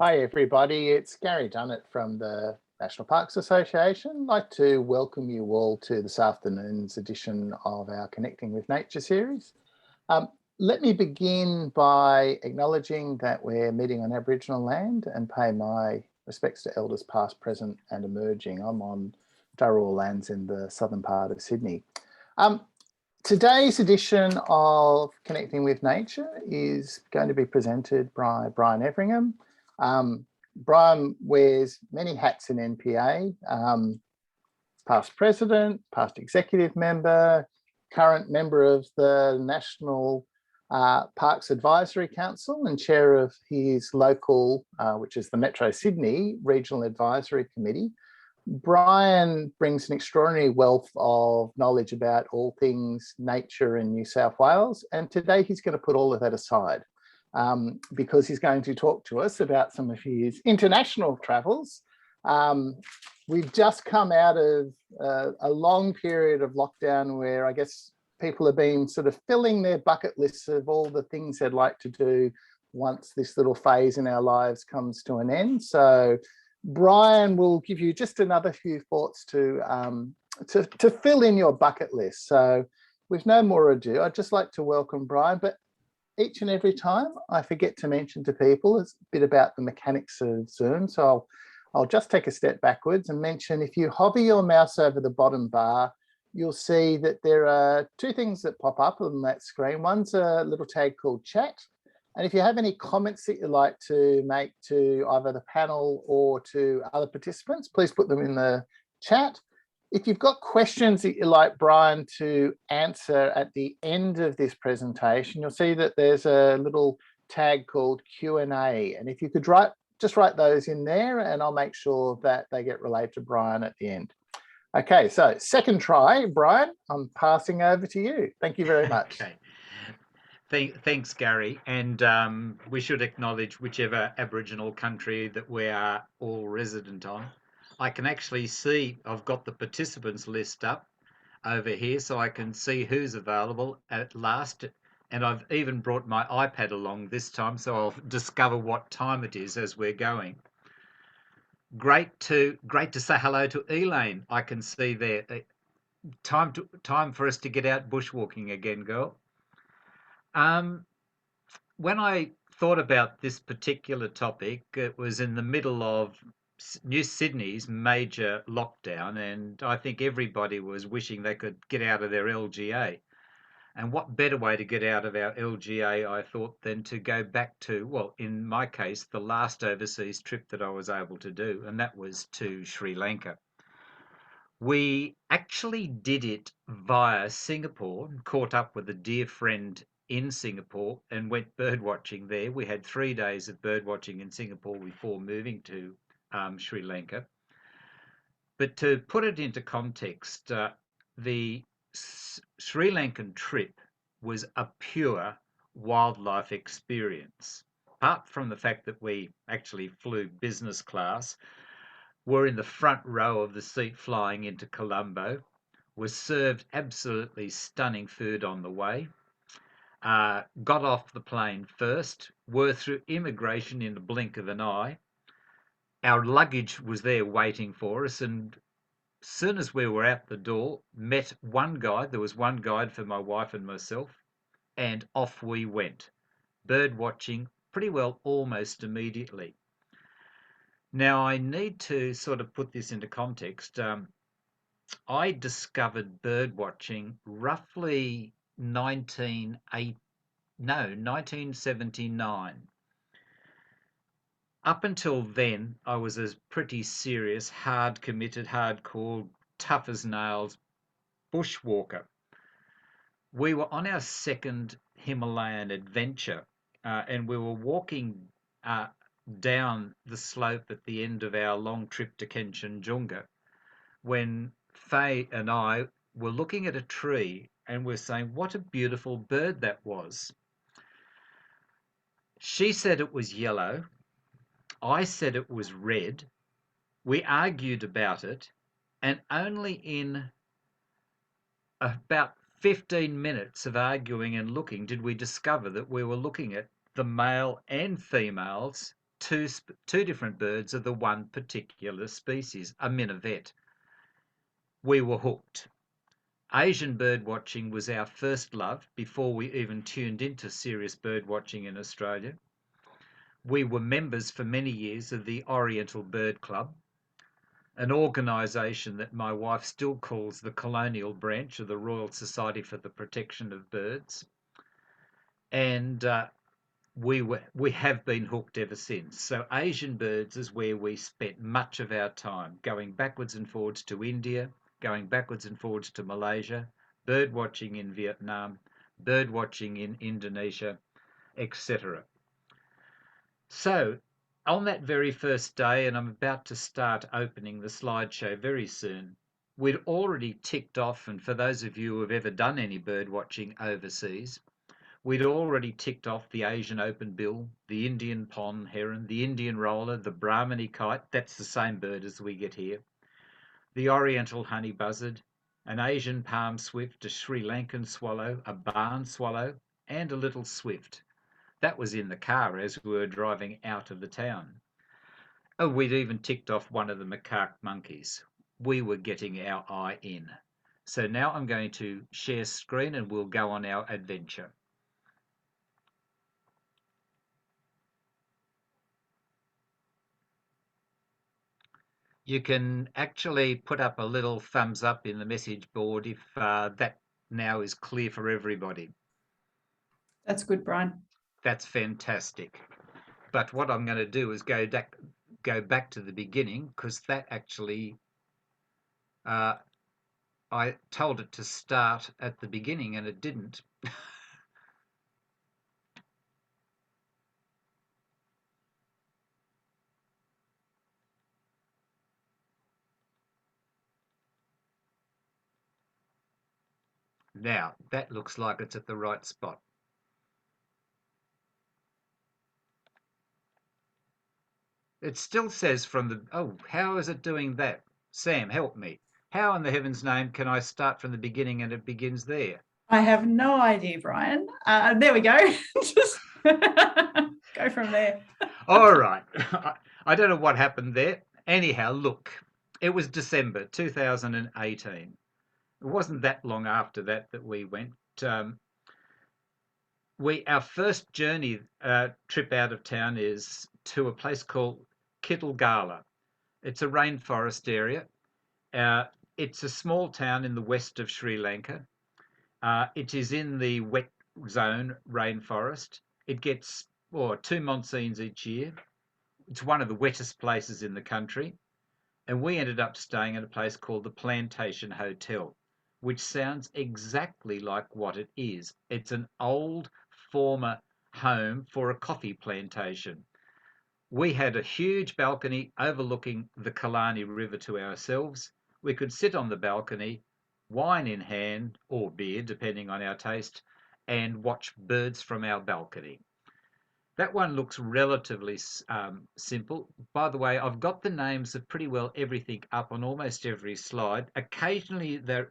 Hi everybody, it's Gary Dunnett from the National Parks Association. I'd like to welcome you all to this afternoon's edition of our Connecting with Nature series. Let me begin by acknowledging that we're meeting on Aboriginal land and pay my respects to elders past, present and emerging. I'm on Dharawal lands in the southern part of Sydney. Today's edition of Connecting with Nature is going to be presented by Brian Everingham. Brian wears many hats in NPA, past president, past executive member, current member of the National Parks Advisory Council and chair of his local, which is the Metro Sydney Regional Advisory Committee. Brian brings an extraordinary wealth of knowledge about all things nature in New South Wales, and today he's going to put all of that aside because he's going to talk to us about some of his international travels. We've just come out of a long period of lockdown where I guess people have been sort of filling their bucket lists of all the things they'd like to do once this little phase in our lives comes to an end. So Brian will give you just another few thoughts to fill in your bucket list. So with no more ado, I'd just like to welcome Brian, but each and every time I forget to mention to people it's a bit about the mechanics of Zoom. So I'll just take a step backwards and mention if you hover your mouse over the bottom bar, you'll see that there are two things that pop up on that screen. One's a little tag called chat. And if you have any comments that you'd like to make to either the panel or to other participants, please put them in the chat. If you've got questions that you'd like Brian to answer at the end of this presentation, you'll see that there's a little tag called Q&A. And if you could just write those in there and I'll make sure that they get relayed to Brian at the end. Okay, so second try, Brian, I'm passing over to you. Thank you very much. Okay. Thanks, Gary. And we should acknowledge whichever Aboriginal country that we are all resident on. I can actually see I've got the participants list up over here so I can see who's available at last. And I've even brought my iPad along this time so I'll discover what time it is as we're going. Great to say hello to Elaine. I can see there. Time for us to get out bushwalking again, girl. When I thought about this particular topic, it was in the middle of New Sydney's major lockdown, and I think everybody was wishing they could get out of their LGA. And what better way to get out of our LGA, I thought, than to go back to, well, in my case, the last overseas trip that I was able to do, and that was to Sri Lanka. We actually did it via Singapore, caught up with a dear friend in Singapore and went bird watching there. We had 3 days of bird watching in Singapore before moving to Sri Lanka. But to put it into context, the Sri Lankan trip was a pure wildlife experience. Apart from the fact that we actually flew business class, were in the front row of the seat flying into Colombo, was served absolutely stunning food on the way, got off the plane first, were through immigration in the blink of an eye. Our luggage was there waiting for us, and as soon as we were out the door, met one guide. There was one guide for my wife and myself, and off we went. Bird watching pretty well almost immediately. Now, I need to sort of put this into context. I discovered bird watching roughly 1979. Up until then, I was a pretty serious, hard committed, hardcore, tough as nails bushwalker. We were on our second Himalayan adventure, and we were walking down the slope at the end of our long trip to Kanchenjunga when Faye and I were looking at a tree and we're saying, what a beautiful bird that was. She said it was yellow. I said it was red. We argued about it, and only in about 15 minutes of arguing and looking did we discover that we were looking at the male and females two different birds of the one particular species, a minavet. We were hooked. Asian bird watching was our first love before we even tuned into serious bird watching in Australia. We were members for many years of the Oriental Bird Club, an organisation that my wife still calls the colonial branch of the Royal Society for the Protection of Birds. And we have been hooked ever since. So Asian birds is where we spent much of our time, going backwards and forwards to India, going backwards and forwards to Malaysia, bird watching in Vietnam, bird watching in Indonesia, etc. So on that very first day, and I'm about to start opening the slideshow very soon, we'd already ticked off, and for those of you who have ever done any bird watching overseas, we'd already ticked off the Asian open bill, the Indian pond heron, the Indian roller, the Brahminy kite, that's the same bird as we get here, the Oriental honey buzzard, an Asian palm swift, a Sri Lankan swallow, a barn swallow, and a little swift. That was in the car as we were driving out of the town. Oh, we'd even ticked off one of the macaque monkeys. We were getting our eye in. So now I'm going to share screen and we'll go on our adventure. You can actually put up a little thumbs up in the message board if that now is clear for everybody. That's good, Brian. That's fantastic. But what I'm going to do is go back to the beginning, because that actually, I told it to start at the beginning and it didn't. Now, that looks like it's at the right spot. It still says from the... Oh, how is it doing that? Sam, help me. How in the heaven's name can I start from the beginning and it begins there? I have no idea, Brian. There we go. Just go from there. All right. I don't know what happened there. Anyhow, look, it was December 2018. It wasn't that long after that we went. Our first journey trip out of town is to a place called Kitulgala. It's a rainforest area. It's a small town in the west of Sri Lanka. It is in the wet zone rainforest. It gets 2 monsoons each year. It's one of the wettest places in the country. And we ended up staying at a place called the Plantation Hotel, which sounds exactly like what it is. It's an old former home for a coffee plantation. We had a huge balcony overlooking the Killarney River to ourselves. We could sit on the balcony, wine in hand, or beer, depending on our taste, and watch birds from our balcony. That one looks relatively simple. By the way, I've got the names of pretty well everything up on almost every slide. Occasionally they're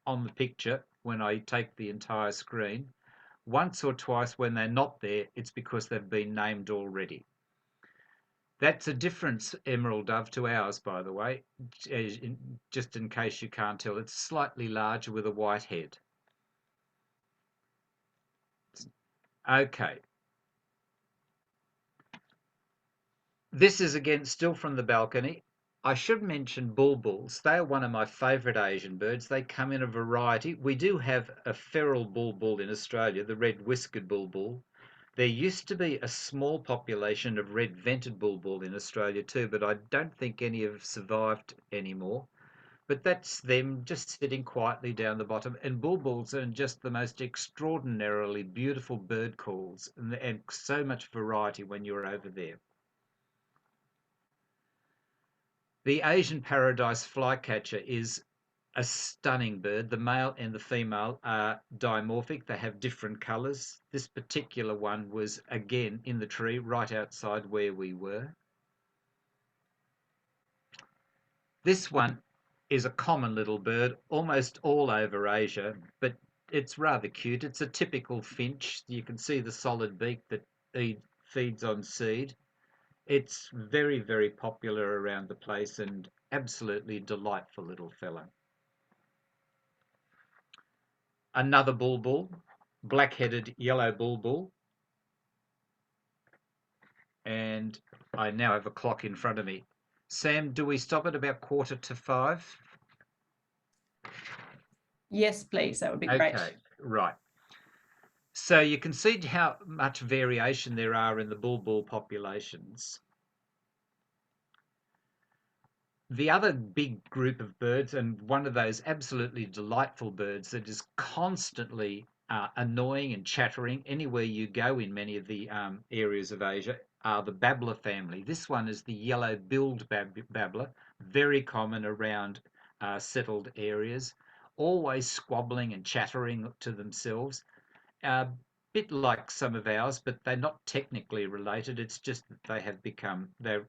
on the picture when I take the entire screen. Once or twice when they're not there, it's because they've been named already. That's a different emerald dove to ours, by the way, just in case you can't tell. It's slightly larger with a white head. Okay. This is again still from the balcony. I should mention bulbuls. They are one of my favourite Asian birds. They come in a variety. We do have a feral bulbul in Australia, the red-whiskered bulbul. There used to be a small population of red-vented bulbul in Australia too, but I don't think any have survived anymore. But that's them just sitting quietly down the bottom. And bulbuls are just the most extraordinarily beautiful bird calls, and so much variety when you're over there. The Asian paradise flycatcher is a stunning bird. The male and the female are dimorphic. They have different colours. This particular one was again in the tree right outside where we were. This one is a common little bird almost all over Asia, but it's rather cute. It's a typical finch. You can see the solid beak that feeds on seed. It's very, very popular around the place and absolutely delightful little fella. Another bulbul, black-headed yellow bulbul. And I now have a clock in front of me. Sam, do we stop at about 4:45? Yes, please. That would be great. Okay, right. So you can see how much variation there are in the bulbul populations. The other big group of birds, and one of those absolutely delightful birds that is constantly annoying and chattering anywhere you go in many of the areas of Asia, are the babbler family. This one is the yellow-billed babbler, very common around settled areas, always squabbling and chattering to themselves. A bit like some of ours, but they're not technically related. It's just that they're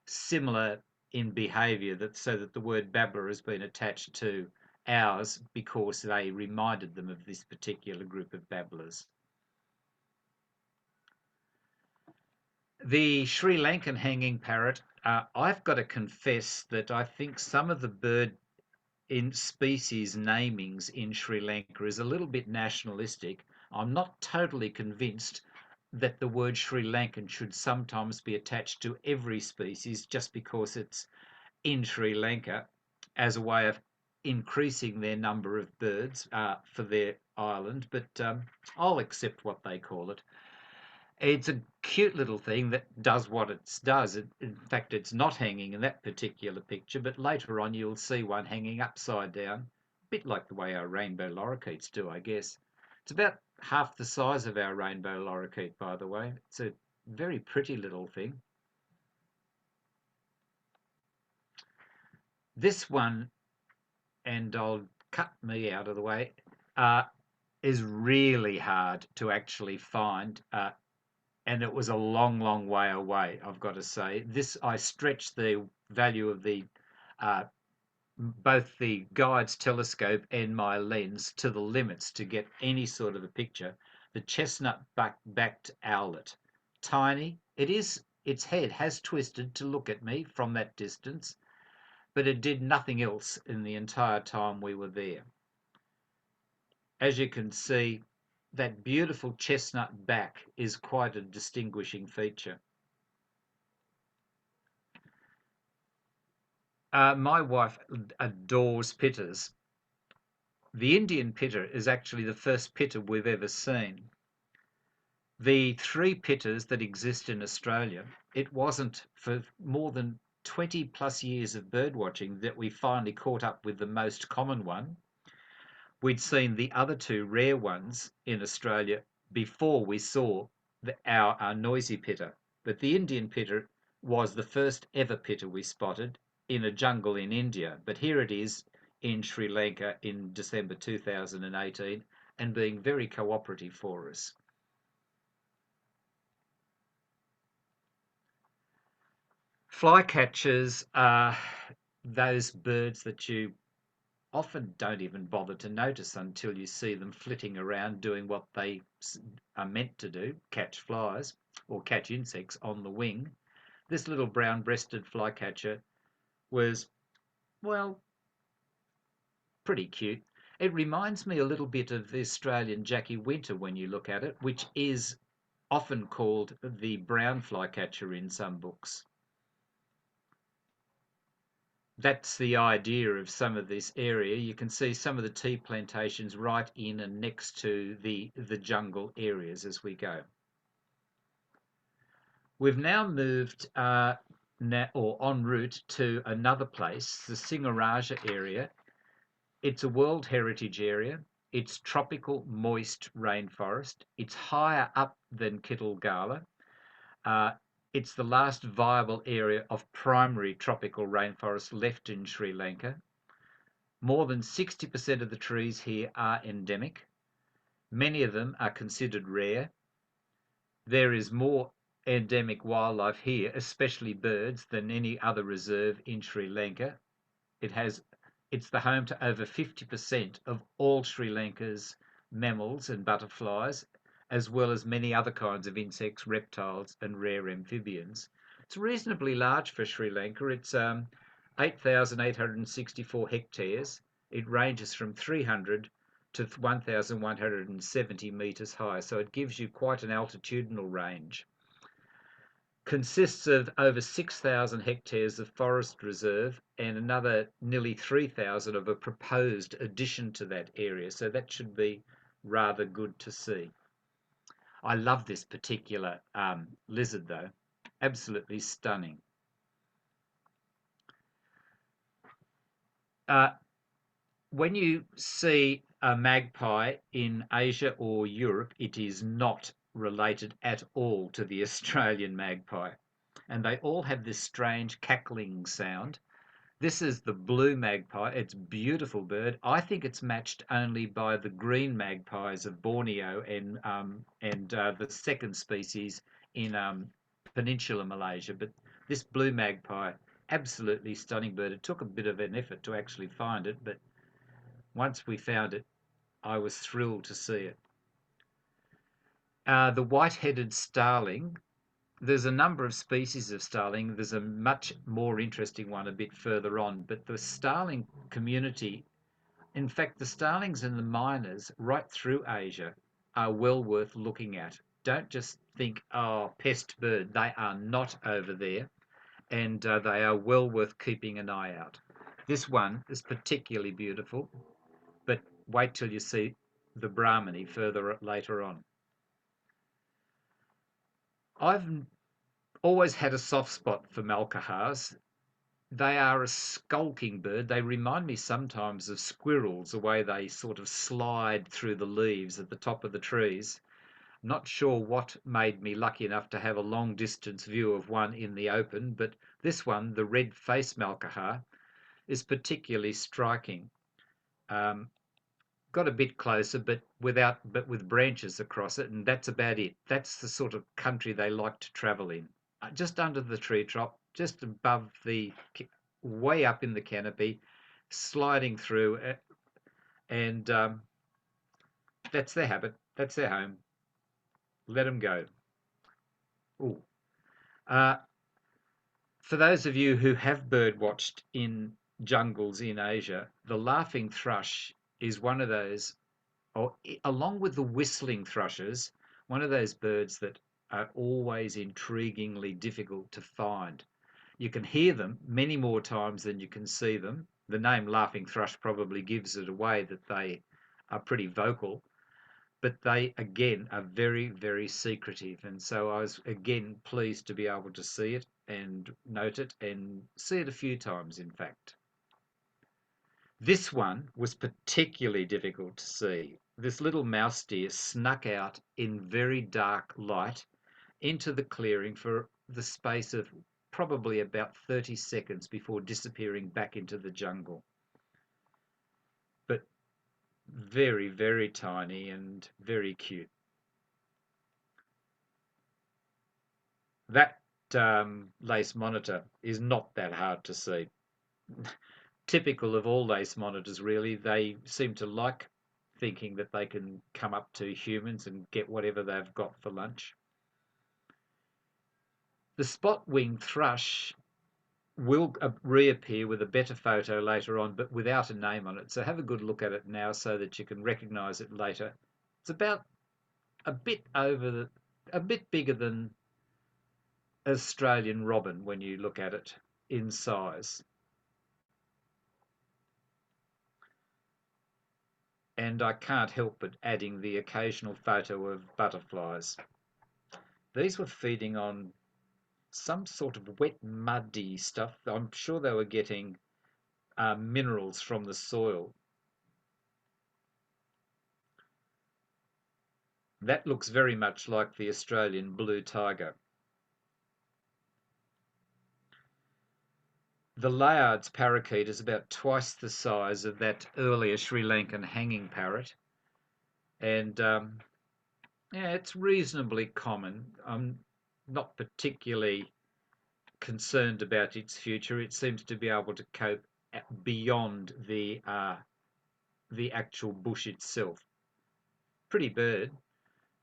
similar in behaviour, that so that the word babbler has been attached to ours because they reminded them of this particular group of babblers. The Sri Lankan hanging parrot, I've got to confess that I think some of the bird in species namings in Sri Lanka is a little bit nationalistic. I'm not totally convinced that the word Sri Lankan should sometimes be attached to every species just because it's in Sri Lanka as a way of increasing their number of birds for their island, but I'll accept what they call it. It's a cute little thing that does what it does. In fact, it's not hanging in that particular picture, but later on you'll see one hanging upside down, a bit like the way our rainbow lorikeets do, I guess. It's about half the size of our rainbow lorikeet, by the way. It's a very pretty little thing. This one, and I'll cut me out of the way, is really hard to actually find. And it was a long, long way away, I've got to say. I stretched the value of both the guide's telescope and my lens to the limits to get any sort of a picture. The chestnut-backed owlet, tiny. Its head has twisted to look at me from that distance, but it did nothing else in the entire time we were there. As you can see, that beautiful chestnut back is quite a distinguishing feature. My wife adores pitters. The Indian pitter is actually the first pitter we've ever seen. The three pitters that exist in Australia, it wasn't for more than 20 plus years of bird watching that we finally caught up with the most common one. We'd seen the other two rare ones in Australia before we saw our noisy pitter. But the Indian pitter was the first ever pitter we spotted in a jungle in India. But here it is in Sri Lanka in December 2018 and being very cooperative for us. Flycatchers are those birds that you often don't even bother to notice until you see them flitting around doing what they are meant to do, catch flies or catch insects on the wing. This little brown-breasted flycatcher was, well, pretty cute. It reminds me a little bit of the Australian Jackie Winter when you look at it, which is often called the brown flycatcher in some books. That's the idea of some of this area. You can see some of the tea plantations right in and next to the jungle areas as we go. We've now moved en route to another place, the Singaraja Area. It's a World Heritage Area. It's tropical moist rainforest. It's higher up than Kitulgala. It's the last viable area of primary tropical rainforest left in Sri Lanka. More than 60% of the trees here are endemic. Many of them are considered rare. There is more endemic wildlife here, especially birds, than any other reserve in Sri Lanka. It's the home to over 50% of all Sri Lanka's mammals and butterflies, as well as many other kinds of insects, reptiles, and rare amphibians. It's reasonably large for Sri Lanka. It's 8,864 hectares. It ranges from 300 to 1,170 metres high, so it gives you quite an altitudinal range. Consists of over 6,000 hectares of forest reserve and another nearly 3,000 of a proposed addition to that area, so that should be rather good to see. I love this particular lizard though, absolutely stunning. When you see a magpie in Asia or Europe, it is not related at all to the Australian magpie. And they all have this strange cackling sound. This is the blue magpie. It's a beautiful bird. I think it's matched only by the green magpies of Borneo and the second species in Peninsular Malaysia. But this blue magpie, absolutely stunning bird. It took a bit of an effort to actually find it, but once we found it, I was thrilled to see it. The white-headed starling, there's a number of species of starling. There's a much more interesting one a bit further on, but the starling community, in fact, the starlings and the miners right through Asia are well worth looking at. Don't just think, oh, pest bird. They are not over there, and they are well worth keeping an eye out. This one is particularly beautiful, but wait till you see the Brahmini further later on. I've always had a soft spot for malcahars. They are a skulking bird. They remind me sometimes of squirrels, the way they sort of slide through the leaves at the top of the trees. Not sure what made me lucky enough to have a long distance view of one in the open, but this one, the red face malcahar, is particularly striking. Got a bit closer, but with branches across it, and that's about it. That's the sort of country they like to travel in. Just under the tree top, just above way up in the canopy, sliding through, and that's their habit. That's their home. Let them go. Ooh. For those of you who have bird watched in jungles in Asia, the laughing thrush is one of those, along with the whistling thrushes, one of those birds that are always intriguingly difficult to find. You can hear them many more times than you can see them. The name laughing thrush probably gives it away that they are pretty vocal, but they again are very, very secretive. And so I was again pleased to be able to see it and note it and see it a few times, in fact. This one was particularly difficult to see. This little mouse deer snuck out in very dark light into the clearing for the space of probably about 30 seconds before disappearing back into the jungle. But very, very tiny and very cute. That lace monitor is not that hard to see. Typical of all lace monitors, really. They seem to like thinking that they can come up to humans and get whatever they've got for lunch. The spot-winged thrush will reappear with a better photo later on, but without a name on it. So have a good look at it now so that you can recognise it later. It's about a bit bigger than Australian robin when you look at it in size. And I can't help but adding the occasional photo of butterflies. These were feeding on some sort of wet, muddy stuff. I'm sure they were getting minerals from the soil. That looks very much like the Australian blue tiger. The Layard's parakeet is about twice the size of that earlier Sri Lankan hanging parrot. And yeah, it's reasonably common. I'm not particularly concerned about its future. It seems to be able to cope beyond the actual bush itself. Pretty bird,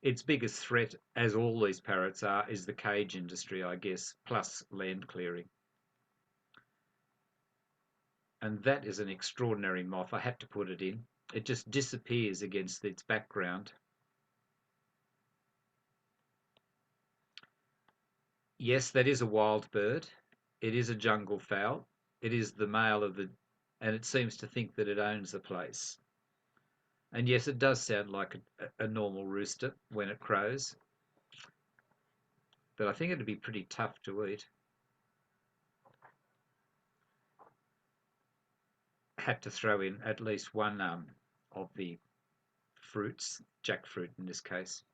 its biggest threat, as all these parrots are, is the cage industry, I guess, plus land clearing. And that is an extraordinary moth. I had to put it in. It just disappears against its background. Yes, that is a wild bird. It is a jungle fowl. It is the male of the, and it seems to think that it owns the place. And yes, it does sound like a normal rooster when it crows, but I think it'd be pretty tough to eat. Had to throw in at least one of the fruits, jackfruit in this case.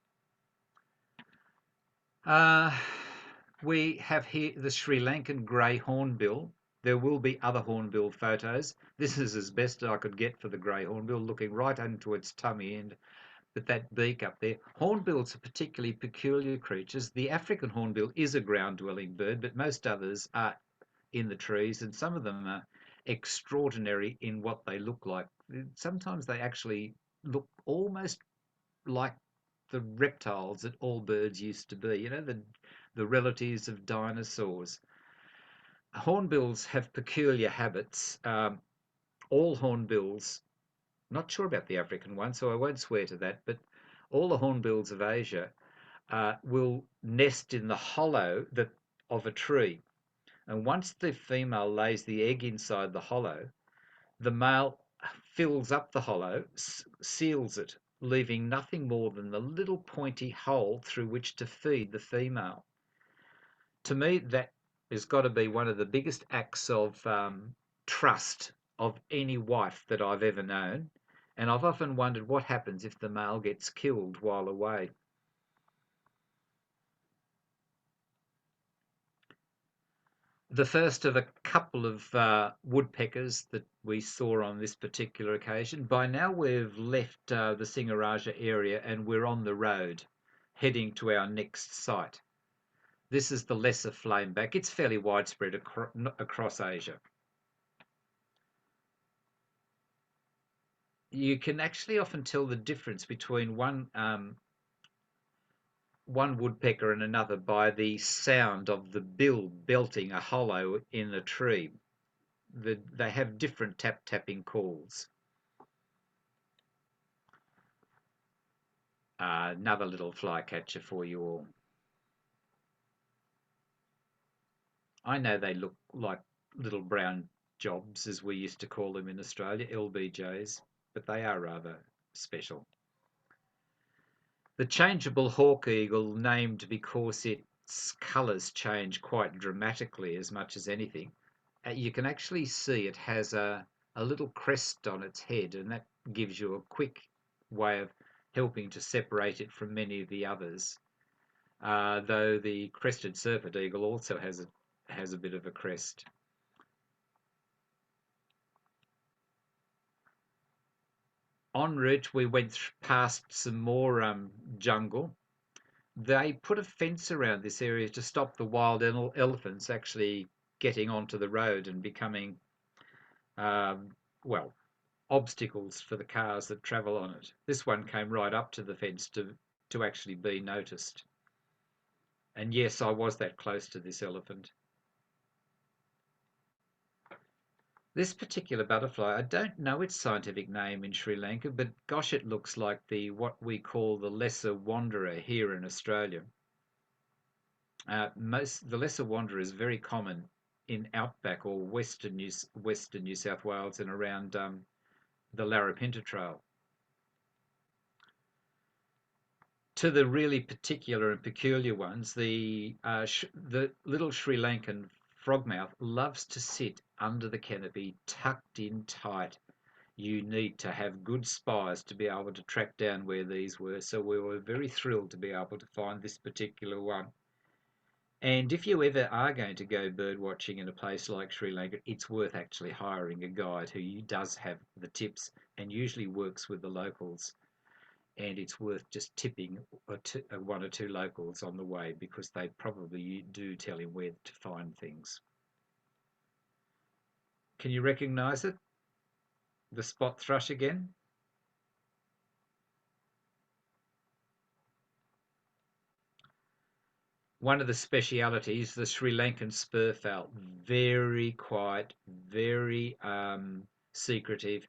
We have here the Sri Lankan grey hornbill. There will be other hornbill photos. This is as best I could get for the grey hornbill, looking right into its tummy and with that beak up there. Hornbills are particularly peculiar creatures. The African hornbill is a ground-dwelling bird, but most others are in the trees, and some of them are extraordinary in what they look like. Sometimes they actually look almost like the reptiles that all birds used to be, the relatives of dinosaurs. Hornbills have peculiar habits. All hornbills, not sure about the African one, so I won't swear to that, but all the hornbills of Asia will nest in the hollow of a tree. And once the female lays the egg inside the hollow, the male fills up the hollow, seals it, leaving nothing more than the little pointy hole through which to feed the female. To me, that has got to be one of the biggest acts of trust of any wife that I've ever known. And I've often wondered what happens if the male gets killed while away. The first of a couple of woodpeckers that we saw on this particular occasion. By now we've left the Singaraja area and we're on the road heading to our next site. This is the lesser flameback. It's fairly widespread across Asia. You can actually often tell the difference between one woodpecker and another by the sound of the bill belting a hollow in a tree. They have different tapping calls. Another little flycatcher for you all. I know they look like little brown jobs, as we used to call them in Australia, LBJs, but they are rather special. The changeable hawk eagle, named because its colours change quite dramatically as much as anything. You can actually see it has a little crest on its head, and that gives you a quick way of helping to separate it from many of the others. Though the crested serpent eagle also has a bit of a crest. En route, we went past some more jungle. They put a fence around this area to stop the wild elephants actually getting onto the road and becoming, well, obstacles for the cars that travel on it. This one came right up to the fence to actually be noticed. And yes, I was that close to this elephant. This particular butterfly, I don't know its scientific name in Sri Lanka, but gosh, it looks like what we call the lesser wanderer here in Australia. The lesser wanderer is very common in outback or western New South Wales and around the Larapinta Trail. To the really particular and peculiar ones, the little Sri Lankan frogmouth loves to sit under the canopy, tucked in tight. You need to have good spies to be able to track down where these were, so we were very thrilled to be able to find this particular one. And if you ever are going to go bird watching in a place like Sri Lanka, it's worth actually hiring a guide who does have the tips and usually works with the locals. And it's worth just tipping one or two locals on the way, because they probably do tell him where to find things. Can you recognise it? The spot thrush again? one of the specialities, the Sri Lankan spurfowl, very quiet, very secretive.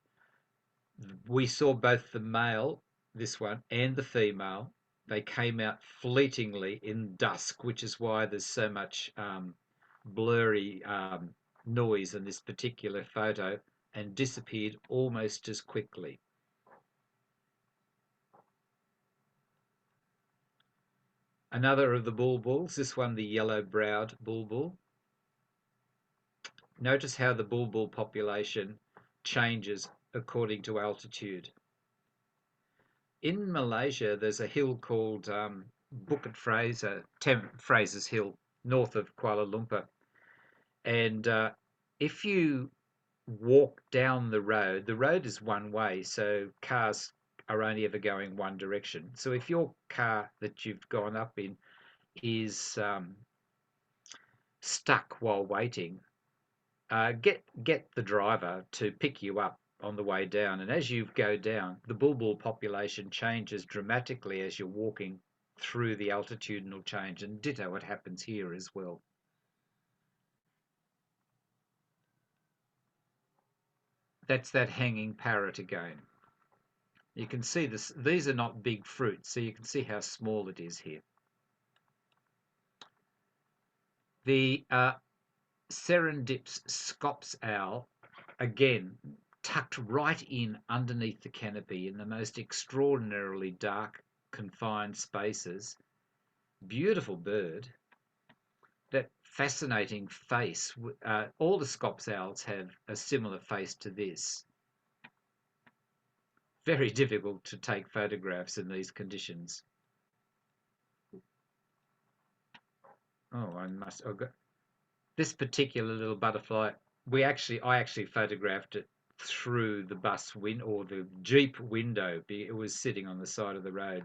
We saw both the male, this one, and the female. They came out fleetingly in dusk, which is why there's so much blurry noise in this particular photo, and disappeared almost as quickly. Another of the bulbuls, this one the yellow-browed bulbul. Notice how the bulbul population changes according to altitude. In Malaysia, there's a hill called Bukit Fraser's Hill, north of Kuala Lumpur. And if you walk down the road is one way, so cars are only ever going one direction. So if your car that you've gone up in is stuck while waiting, get the driver to pick you up on the way down. And as you go down, the bulbul population changes dramatically as you're walking through the altitudinal change, and ditto what happens here as well. That's that hanging parrot again. You can see this. These are not big fruits, so you can see how small it is here. The Serendip's scops owl, again, tucked right in underneath the canopy in the most extraordinarily dark, confined spaces. Beautiful bird. That fascinating face. All the scops owls have a similar face to this. Very difficult to take photographs in these conditions. Oh, this particular little butterfly, I actually photographed it through the bus window or the Jeep window. It was sitting on the side of the road.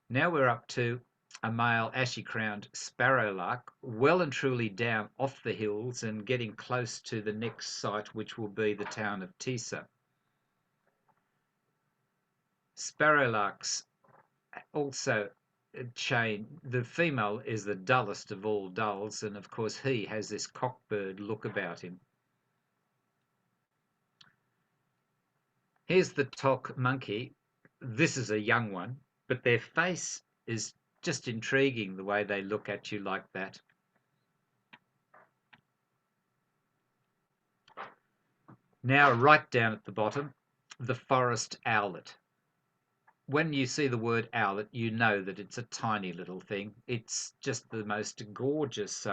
Now we're up to a male ashy-crowned sparrowlark, well and truly down off the hills and getting close to the next site, which will be the town of Tisa. Sparrowlarks also the female is the dullest of all dulls, and of course he has this cockbird look about him. Here's the tok monkey. This is a young one, but their face is just intriguing, the way they look at you like that. Now right down at the bottom, the forest owlet. When you see the word owlet, you know that it's a tiny little thing. It's just the most gorgeous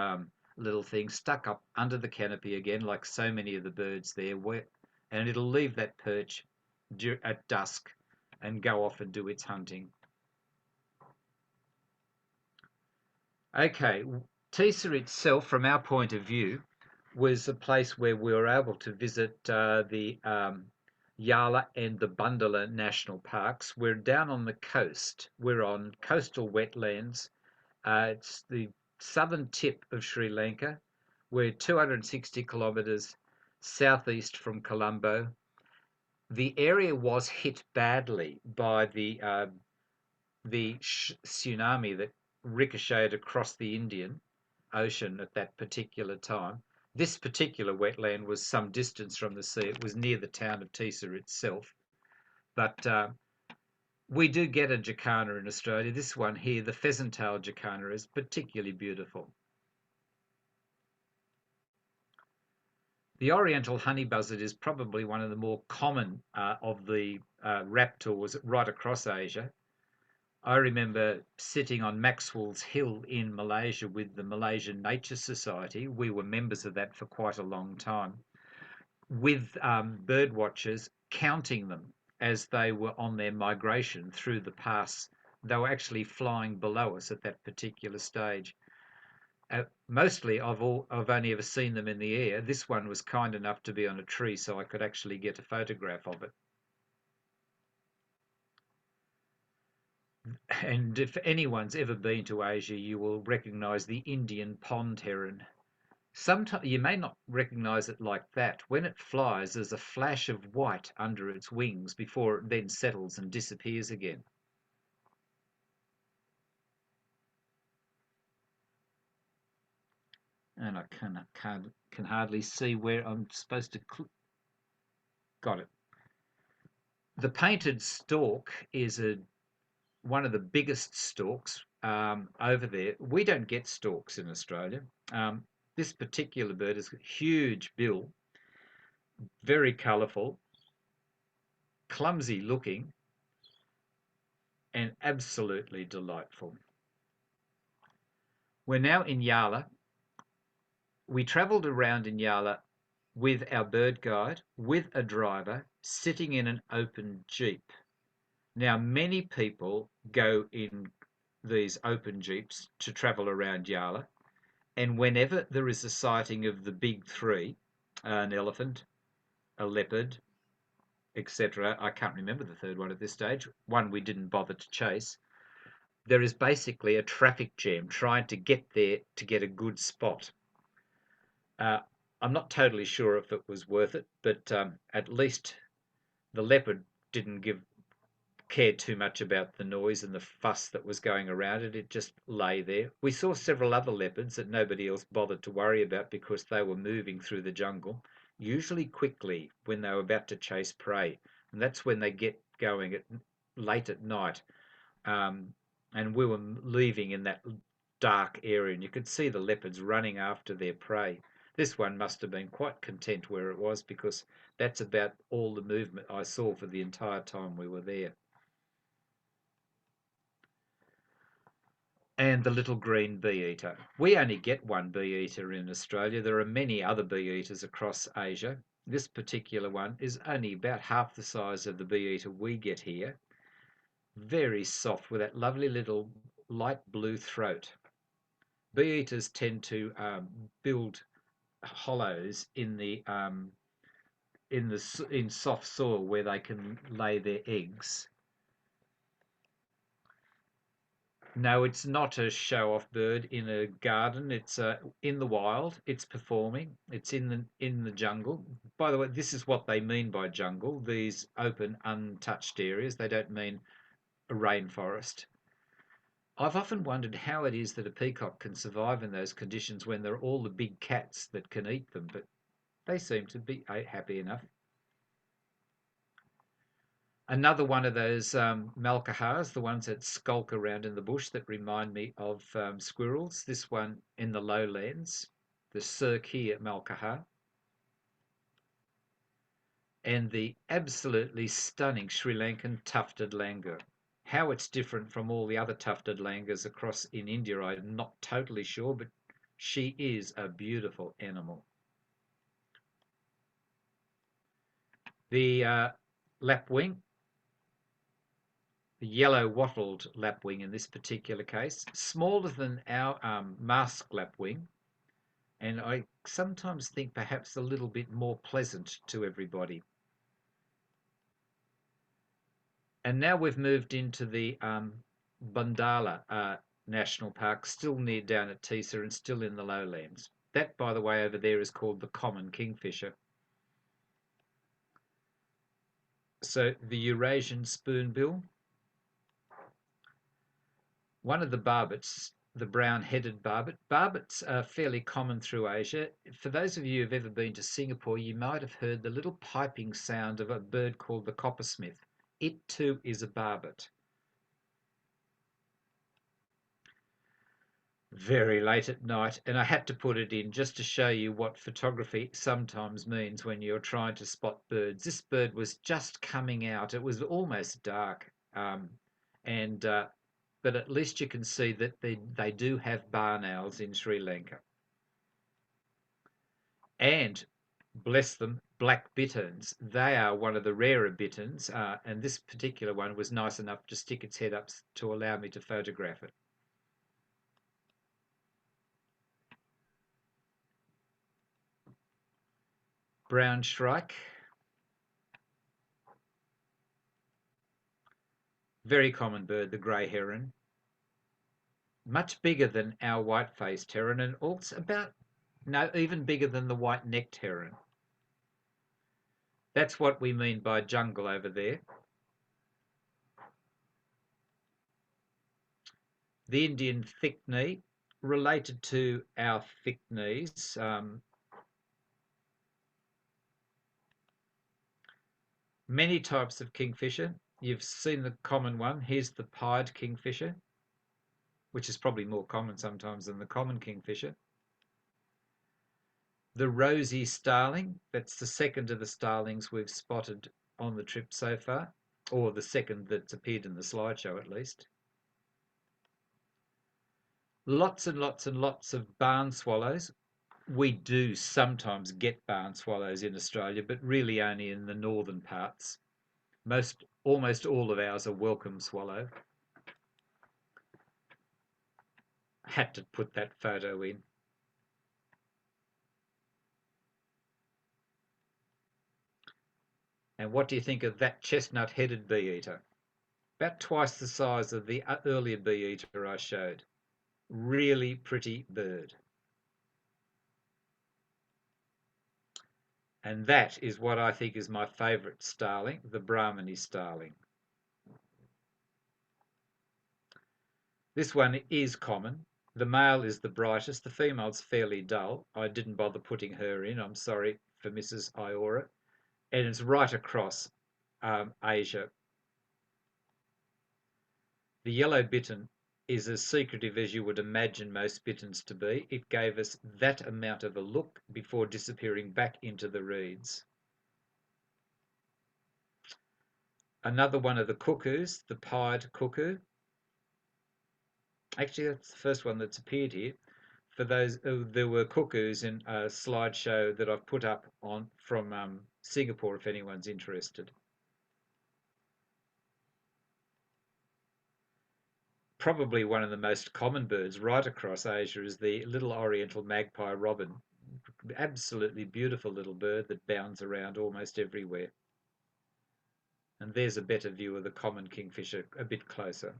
little thing stuck up under the canopy again, like so many of the birds there, and it'll leave that perch at dusk and go off and do its hunting. Okay, Tisa itself, from our point of view, was a place where we were able to visit the Yala and the Bundala National Parks. We're down on the coast. We're on coastal wetlands. It's the southern tip of Sri Lanka. We're 260 kilometres southeast from Colombo. The area was hit badly by the tsunami that ricocheted across the Indian Ocean at that particular time. This particular wetland was some distance from the sea. It was near the town of Tisa itself. But we do get a jacana in Australia. This one here, the pheasant-tailed jacana, is particularly beautiful. The Oriental honey buzzard is probably one of the more common of the raptors right across Asia. I remember sitting on Maxwell's Hill in Malaysia with the Malaysian Nature Society. We were members of that for quite a long time, with bird watchers counting them as they were on their migration through the pass. They were actually flying below us at that particular stage. Mostly I've only ever seen them in the air. This one was kind enough to be on a tree, so I could actually get a photograph of it. And if anyone's ever been to Asia, you will recognize the Indian pond heron. Sometimes you may not recognize it like that. When it flies, there's a flash of white under its wings before it then settles and disappears again. and I can hardly see where I'm supposed to got it. The painted stork is one of the biggest storks over there. We don't get storks in Australia. This particular bird has a huge bill, very colourful, clumsy looking, and absolutely delightful. We're now in Yala. We travelled around in Yala with our bird guide, with a driver, sitting in an open jeep. Now, many people go in these open jeeps to travel around Yala, and whenever there is a sighting of the big three, an elephant, a leopard, etc., I can't remember the third one at this stage, one we didn't bother to chase, there is basically a traffic jam trying to get there to get a good spot. I'm not totally sure if it was worth it, but at least the leopard didn't care too much about the noise and the fuss that was going around it. It just lay there. We saw several other leopards that nobody else bothered to worry about because they were moving through the jungle, usually quickly when they were about to chase prey. And that's when they get going late at night. And we were leaving in that dark area, and you could see the leopards running after their prey. This one must have been quite content where it was, because that's about all the movement I saw for the entire time we were there. And the little green bee-eater. We only get one bee-eater in Australia. There are many other bee-eaters across Asia. This particular one is only about half the size of the bee-eater we get here. Very soft with that lovely little light blue throat. Bee-eaters tend to build hollows in soft soil where they can lay their eggs. No, it's not a show-off bird in a garden. It's in the wild. It's performing. It's in the jungle. By the way, this is what they mean by jungle. These open, untouched areas. They don't mean a rainforest. I've often wondered how it is that a peacock can survive in those conditions when there are all the big cats that can eat them, but they seem to be happy enough. Another one of those malcahars, the ones that skulk around in the bush that remind me of squirrels. This one in the lowlands, the Sirkia malcahar. And the absolutely stunning Sri Lankan tufted langur. How it's different from all the other tufted langurs across in India, I'm not totally sure, but she is a beautiful animal. The lapwing, the yellow wattled lapwing in this particular case, smaller than our masked lapwing, and I sometimes think perhaps a little bit more pleasant to everybody. And now we've moved into the Bundala National Park, still near down at Tisa and still in the lowlands. That, by the way, over there is called the common kingfisher. So the Eurasian spoonbill, one of the barbets, the brown-headed barbet. Barbets are fairly common through Asia. For those of you who've ever been to Singapore, you might have heard the little piping sound of a bird called the coppersmith. It too is a barbet. Very late at night, and I had to put it in just to show you what photography sometimes means when you're trying to spot birds. This bird was just coming out. It was almost dark, but at least you can see that they do have barn owls in Sri Lanka. And bless them, black bitterns. They are one of the rarer bitterns, and this particular one was nice enough to stick its head up to allow me to photograph it. Brown shrike. Very common bird, the grey heron. Much bigger than our white-faced heron, and also even bigger than the white-necked heron. That's what we mean by jungle over there. The Indian thick-knee, related to our thick knees, many types of kingfisher. You've seen the common one. Here's the pied kingfisher, which is probably more common sometimes than the common kingfisher. The rosy starling, that's the second of the starlings we've spotted on the trip so far, or the second that's appeared in the slideshow at least. Lots and lots and lots of barn swallows. We do sometimes get barn swallows in Australia, but really only in the northern parts. Almost all of ours are welcome swallow. Had to put that photo in. And what do you think of that chestnut-headed bee-eater? About twice the size of the earlier bee-eater I showed. Really pretty bird. And that is what I think is my favourite starling, the Brahminy starling. This one is common. The male is the brightest. The female's fairly dull. I didn't bother putting her in. I'm sorry for Mrs. Iora. And it's right across Asia. The yellow bittern is as secretive as you would imagine most bitterns to be. It gave us that amount of a look before disappearing back into the reeds. Another one of the cuckoos, the pied cuckoo. Actually, that's the first one that's appeared here. For those, there were cuckoos in a slideshow that I've put up on from Singapore, if anyone's interested. Probably one of the most common birds right across Asia is the little Oriental magpie robin. Absolutely beautiful little bird that bounds around almost everywhere. And there's a better view of the common kingfisher a bit closer.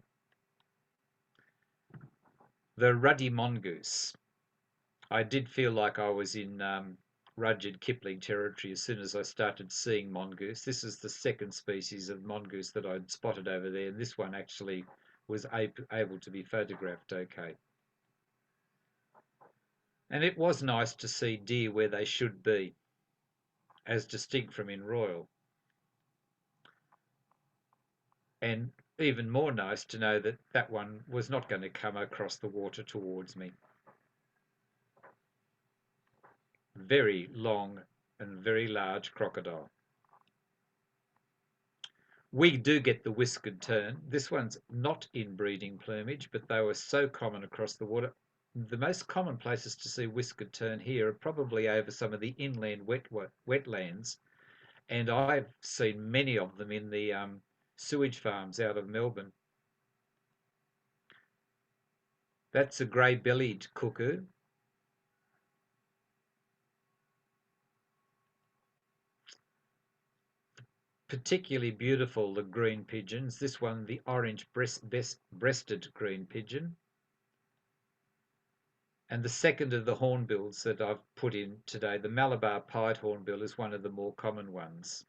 The Ruddy Mongoose. I did feel like I was in Rudyard Kipling territory as soon as I started seeing mongoose. This is the second species of mongoose that I'd spotted over there, and this one actually was able to be photographed okay. And it was nice to see deer where they should be, as distinct from in Royal. And even more nice to know that that one was not going to come across the water towards me. Very long and very large crocodile. We do get the whiskered tern. This one's not in breeding plumage, but they were so common across the water. The most common places to see whiskered tern here are probably over some of the inland wetlands, and I've seen many of them in the sewage farms out of Melbourne. That's a grey-bellied cuckoo. Particularly beautiful, the green pigeons. This one, the orange breasted green pigeon. And the second of the hornbills that I've put in today, the Malabar pied hornbill, is one of the more common ones.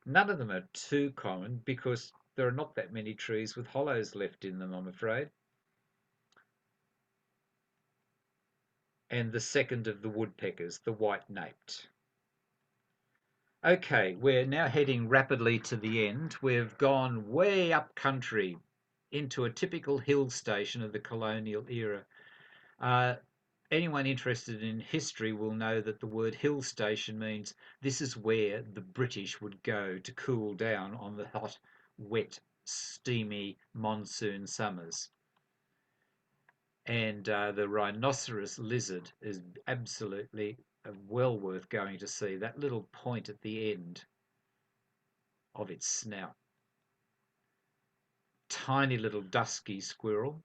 None of them are too common because there are not that many trees with hollows left in them, I'm afraid. And the second of the woodpeckers, the white-naped. Okay, we're now heading rapidly to the end. We've gone way up country into a typical hill station of the colonial era. Anyone interested in history will know that the word hill station means this is where the British would go to cool down on the hot, wet, steamy monsoon summers. And the rhinoceros lizard is absolutely well worth going to see. That little point at the end of its snout. Tiny little dusky squirrel.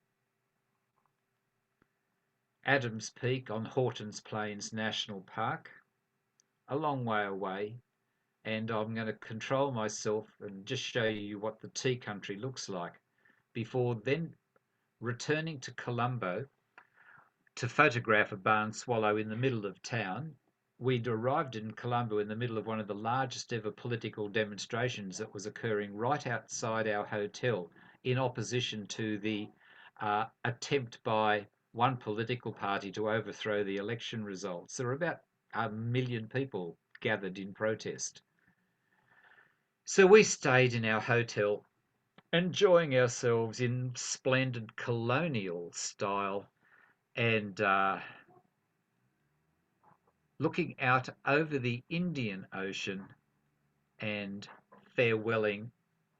Adams Peak on Hortons Plains National Park, a long way away, and I'm going to control myself and just show you what the tea country looks like before then returning to Colombo to photograph a barn swallow in the middle of town. We'd arrived in Colombo in the middle of one of the largest ever political demonstrations that was occurring right outside our hotel in opposition to the attempt by one political party to overthrow the election results. There were about 1 million people gathered in protest. So we stayed in our hotel, enjoying ourselves in splendid colonial style and looking out over the Indian Ocean and farewelling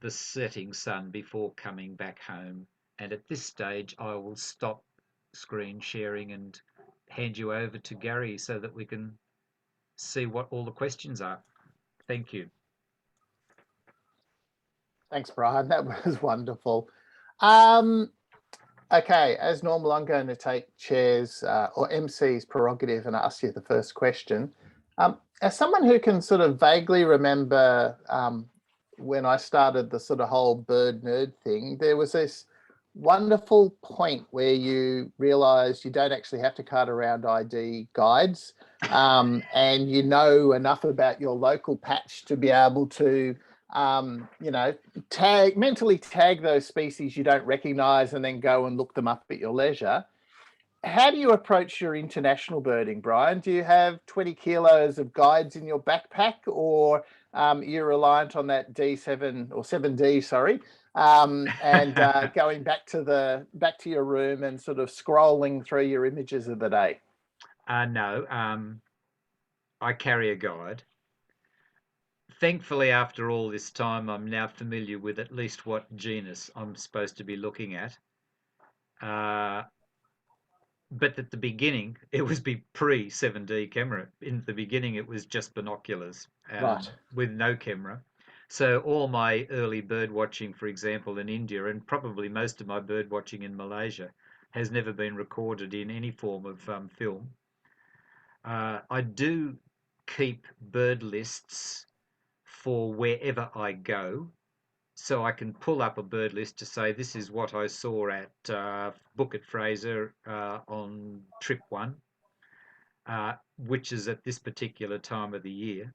the setting sun before coming back home. And at this stage, I will stop screen sharing and hand you over to Gary so that we can see what all the questions are. Thank you. Thanks, Brian. That was wonderful. Okay, as normal, I'm going to take Chair's or MC's prerogative and ask you the first question. As someone who can sort of vaguely remember when I started the sort of whole bird nerd thing, there was this wonderful point where you realised you don't actually have to cart around ID guides, and you know enough about your local patch to be able to mentally tag those species you don't recognise and then go and look them up at your leisure. How do you approach your international birding, Brian? Do you have 20 kilos of guides in your backpack, or you're reliant on that D7 or 7D, sorry, and going back to your room and sort of scrolling through your images of the day? No, I carry a guide. Thankfully, after all this time, I'm now familiar with at least what genus I'm supposed to be looking at. But at the beginning, it was pre-7D camera. In the beginning, it was just binoculars Right. with no camera. So all my early bird watching, for example, in India, and probably most of my bird watching in Malaysia, has never been recorded in any form of film. I do keep bird lists for wherever I go, so I can pull up a bird list to say this is what I saw at Bukit Fraser on trip 1, which is at this particular time of the year.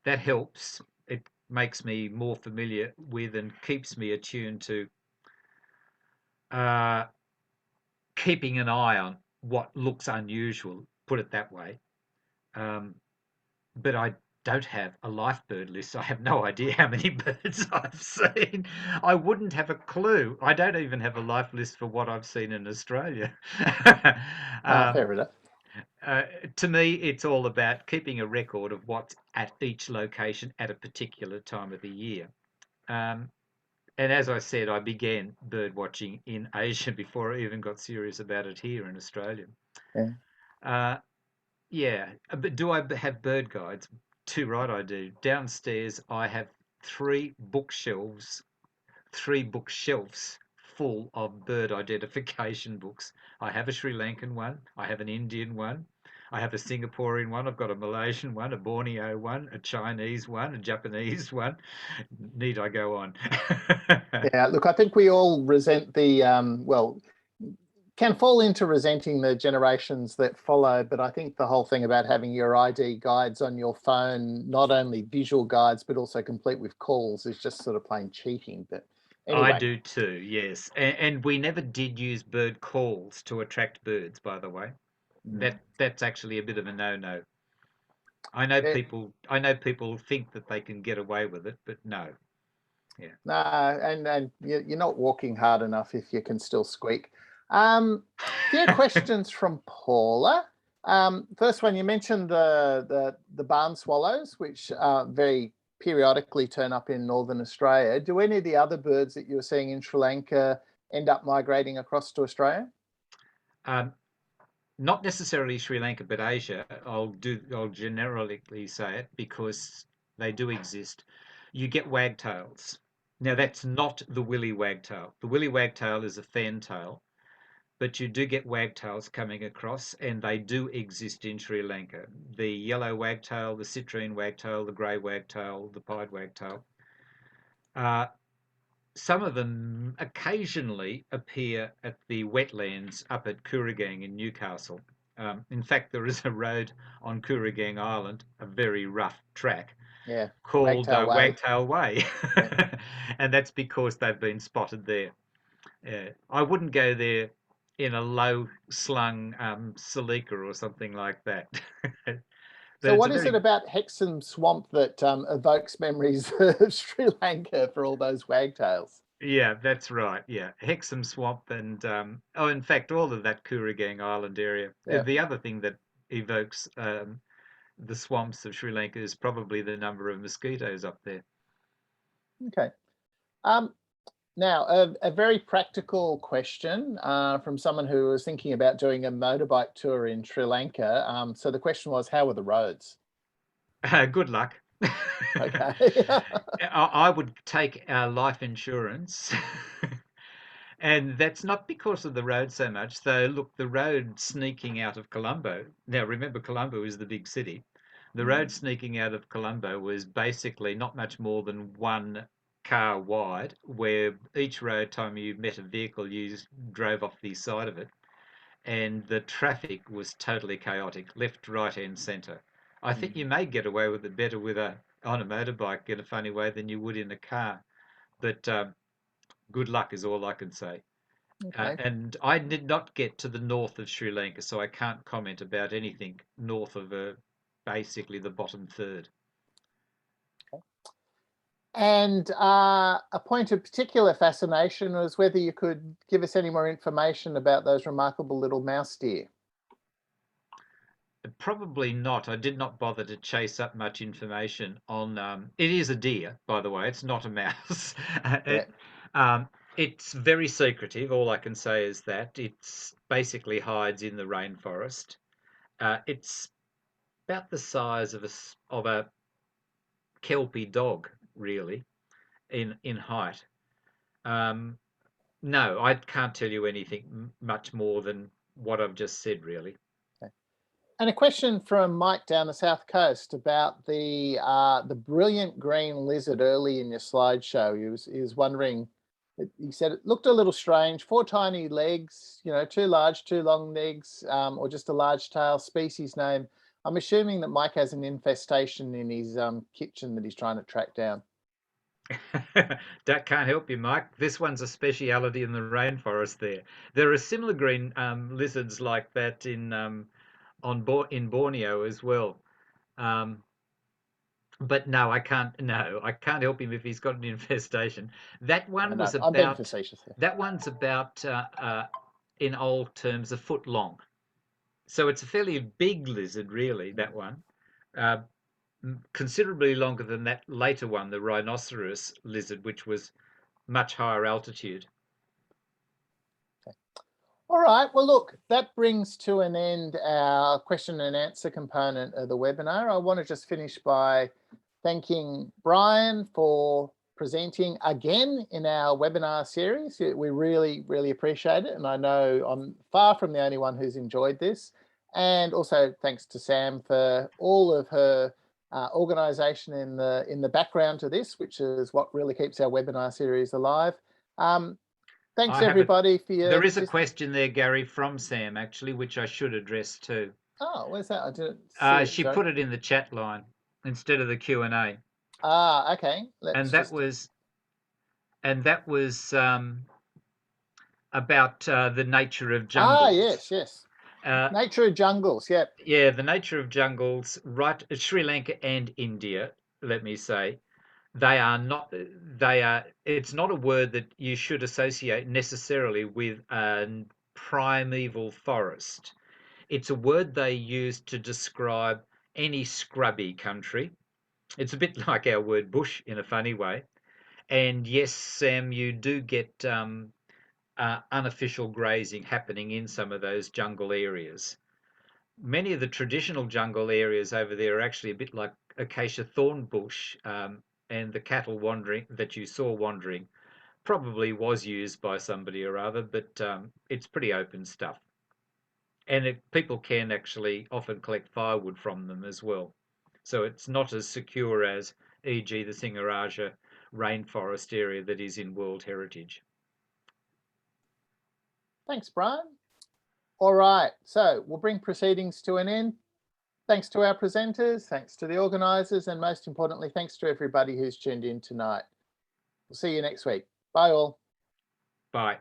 That helps. It makes me more familiar with and keeps me attuned to keeping an eye on what looks unusual, put it that way. But I don't have a life bird list. I have no idea how many birds I've seen. I wouldn't have a clue. I don't even have a life list for what I've seen in Australia. Fair enough. To me, it's all about keeping a record of what's at each location at a particular time of the year. And as I said, I began bird watching in Asia before I even got serious about it here in Australia. Yeah. Yeah, but do I have bird guides? Too right I do. Downstairs I have 3 bookshelves full of bird identification books. I have a Sri Lankan one, I have an Indian one, I have a Singaporean one, I've got a Malaysian one, a Borneo one, a Chinese one, a Japanese one. Need I go on? Yeah, look, I think we all resent the can fall into resenting the generations that follow, but I think the whole thing about having your ID guides on your phone, not only visual guides, but also complete with calls, is just sort of plain cheating. But anyway. I do too, yes. And we never did use bird calls to attract birds, by the way. That's actually a bit of a no-no. I know people think that they can get away with it, but no. Yeah. No, and you're not walking hard enough if you can still squeak. Few questions from Paula. First one, you mentioned the barn swallows, which very periodically turn up in northern Australia. Do any of the other birds that you were seeing in Sri Lanka end up migrating across to Australia? Not necessarily Sri Lanka, but Asia. I'll generally say it because they do exist. You get wagtails. Now that's not the willy wagtail. The willy wagtail is a fantail, but you do get wagtails coming across, and they do exist in Sri Lanka. The yellow wagtail, the citrine wagtail, the grey wagtail, the pied wagtail. Some of them occasionally appear at the wetlands up at Kooragang in Newcastle. In fact, there is a road on Kooragang Island, a very rough track, called Wagtail Way. Yeah. And that's because they've been spotted there. I wouldn't go there in a low slung Salika or something like that. But So it's a what is it very, about Hexham Swamp that evokes memories of Sri Lanka for all those wagtails? yeah, that's right. Yeah, Hexham Swamp and oh, in fact, all of that Kooragang Island area. Yeah. The other thing that evokes the swamps of Sri Lanka is probably the number of mosquitoes up there. Okay. Um, Now, a very practical question from someone who was thinking about doing a motorbike tour in Sri Lanka. So the question was, how were the roads? Good luck. Okay. I would take our life insurance. And that's not because of the road so much, though. Look, the road sneaking out of Colombo. Now, remember, Colombo is the big city. The road sneaking out of Colombo was basically not much more than one car wide, where each road time you met a vehicle, you drove off the side of it, and the traffic was totally chaotic, left, right, and centre. I think you may get away with it better with on a motorbike in a funny way than you would in a car. But good luck is all I can say. Okay. And I did not get to the north of Sri Lanka, so I can't comment about anything north of basically the bottom third. And a point of particular fascination was whether you could give us any more information about those remarkable little mouse deer. Probably not. I did not bother to chase up much information on. It is a deer, by the way. It's not a mouse. Yeah. It's very secretive. All I can say is that it's basically hides in the rainforest. It's about the size of a kelpie dog, really, in height. Um, no, I can't tell you anything much more than what I've just said, really. And a question from Mike down the south coast about the brilliant green lizard early in your slideshow. He was wondering. He said it looked a little strange. 4 tiny legs, you know, 2 large, 2 long legs, or just a large tail. Species name. I'm assuming that Mike has an infestation in his kitchen that he's trying to track down. That can't help you, Mike. This one's a speciality in the rainforest there. There are similar green lizards like that in Borneo as well. Um, but no, I can't. No, I can't help him if he's got an infestation. That one No, was I'm being about. facetious here. That one's about, in old terms, a foot long. So it's a fairly big lizard, really. That one, uh, considerably longer than that later one, the rhinoceros lizard, which was much higher altitude. All right. Well, look, that brings to an end our question and answer component of the webinar. I want to just finish by thanking Brian for presenting again in our webinar series. We really, really appreciate it. And I know I'm far from the only one who's enjoyed this. And also thanks to Sam for all of her organisation in the background to this, which is what really keeps our webinar series alive. Thanks everybody for your. There is a question there, Gary, from Sam actually, which I should address too. Oh, where's that? I didn't see it. She Sorry. put it in the chat line instead of the Q&A. Ah, okay. And that was about the nature of jungles. Ah, yes. Nature of jungles. Yep. Yeah, the nature of jungles, right? Sri Lanka and India, let me say, it's not a word that you should associate necessarily with a primeval forest. It's a word they use to describe any scrubby country. It's a bit like our word bush in a funny way. And yes, Sam, you do get unofficial grazing happening in some of those jungle areas. Many of the traditional jungle areas over there are actually a bit like acacia thorn bush, and the cattle wandering that you saw wandering probably was used by somebody or other, but it's pretty open stuff. And people can actually often collect firewood from them as well. So it's not as secure as, e.g., the Singaraja rainforest area that is in World Heritage. Thanks, Brian. All right, so we'll bring proceedings to an end. Thanks to our presenters, thanks to the organisers, and most importantly, thanks to everybody who's tuned in tonight. We'll see you next week. Bye all. Bye.